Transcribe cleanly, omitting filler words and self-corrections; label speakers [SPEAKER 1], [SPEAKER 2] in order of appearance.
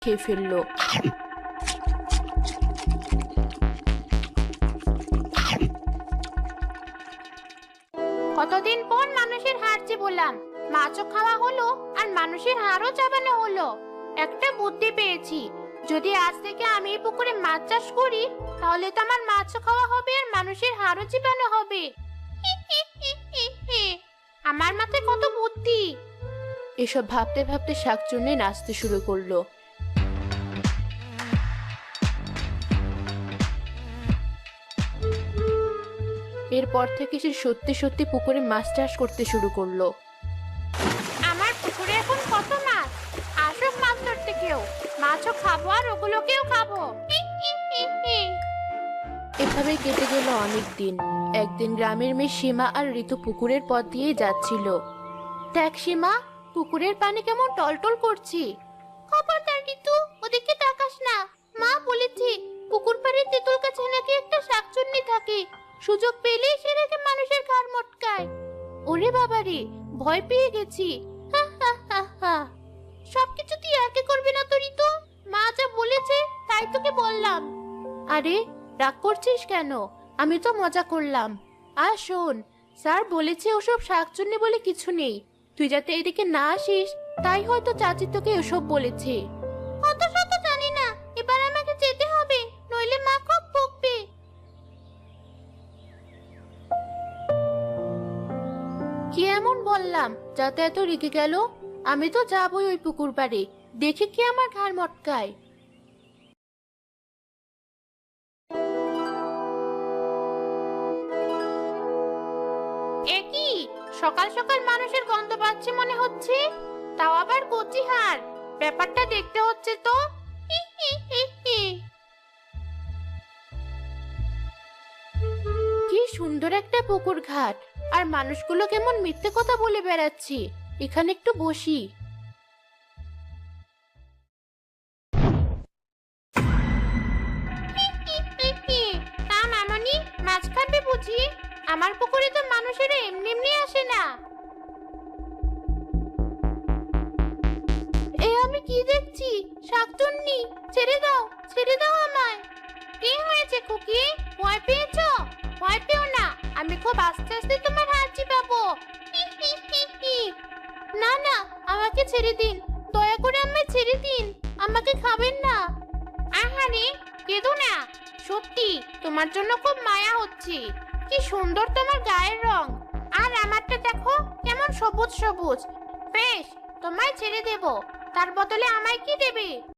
[SPEAKER 1] খেয়ে ফেললো।
[SPEAKER 2] কতদিন পর মানুষের হাড় চিবোলাম, মাছও খাওয়া হলো আর মানুষের হাড়ও চাবানো হলো। একটা বুদ্ধি পেয়েছি, যদি আজ থেকে আমি এই পুকুরে মাছ চাষ করি তাহলে তো আমার মাছও খাওয়া হবে আর মানুষের হাড়ও চিবানো হবে। আমার মাথায় কত বুদ্ধি!
[SPEAKER 1] এসব ভাবতে ভাবতে শাকচুন্নি নাচতে শুরু করলো। এরপর থেকে সে সত্যি সত্যি পুকুরে মাছ চাষ করতে শুরু করলো।
[SPEAKER 2] আমার পুকুরে এখন কত মাছ! আসুক মাছ ধরতে কেউ, মাছও খাবো আর ওগুলোকেও খাবো।
[SPEAKER 1] এভাবে কেটে গেল অনেক দিন। একদিন গ্রামের মেয়ে সীমা আর ঋতু পুকুরের পথ দিয়ে যাচ্ছিল। দেখ সীমা, পুকুরের পানি কেমন টলটল করছে।
[SPEAKER 2] খবরদার ঋতু, ওদিকে তাকাস না। মা বলেছে পুকুর পাড়ের তেঁতুল গাছে নাকি একটা শাকচুন্নি থাকে, সুযোগ পেলেই সে রেখে মানুষের ঘাড় মটকায়।
[SPEAKER 1] ওরে বাবারে, ভয় পেয়ে গেছি।
[SPEAKER 2] হা হা হা হা। সবকিছু তুই একে করবি না তো ঋতু, মা যা বলেছে তাই তোকে বললাম।
[SPEAKER 1] আরে রাগ করছিস কেন? আমি তো মজা করলাম। আর শোন, স্যার বলেছে ওসব শাকচুন্নি বলে কিছু নেই। তুই যাতে এদিকে না আসিস তাই হয়তো চাচি তোকে ওসব বলেছে।
[SPEAKER 2] অত শত জানি না, এবার আমাকে যেতে হবে, নইলে মা খুব বকবে।
[SPEAKER 1] কি এমন বললাম যাতে এত রেগে গেল? আমি তো যাবই ওই পুকুর পাড়ে, দেখি কি আমার ঘাড় মটকায়।
[SPEAKER 2] এ কি, সকাল সকাল মানুষের গন্ধ পাচ্ছে মনে হচ্ছে, তাও আবার কচি হাড়। ব্যাপারটা দেখতে হচ্ছে তো। হি হি হি হি।
[SPEAKER 1] কি সুন্দর একটা পুকুর ঘাট, আর মানুষগুলো কেমন মিথ্যে কথা বলে বেড়াচ্ছে। এখানে একটু বসি।
[SPEAKER 2] তা মামনি, মাছ খাবে বুঝি? আমার পুকুরে তো মানুষেরা এমনি এমনি আসে না। এ আমি কি দেখছি? শাকচুন্নি! ছেড়ে দাও, ছেড়ে দাও আমায়। কি হয়েছে খুকি, ভয় পেয়েছো? ভয় পেও না, আমি খুব আস্তে আস্তে তোমার হাত চিবাবো। হি হি হি হি। না না, আমাকে ছেড়ে দিন, দয়া করে আমায় ছেড়ে দিন, আমাকে খাবেন না। আহারে, কেঁদো না, সত্যি তোমার জন্য খুব মায়া হচ্ছে। কি সুন্দর তোমার গায়ের রং, আর আমারটা দেখো কেমন সবুজ সবুজ। বেশ, তোমায় ছেড়ে দেব, তার বদলে আমায় কি দেবে?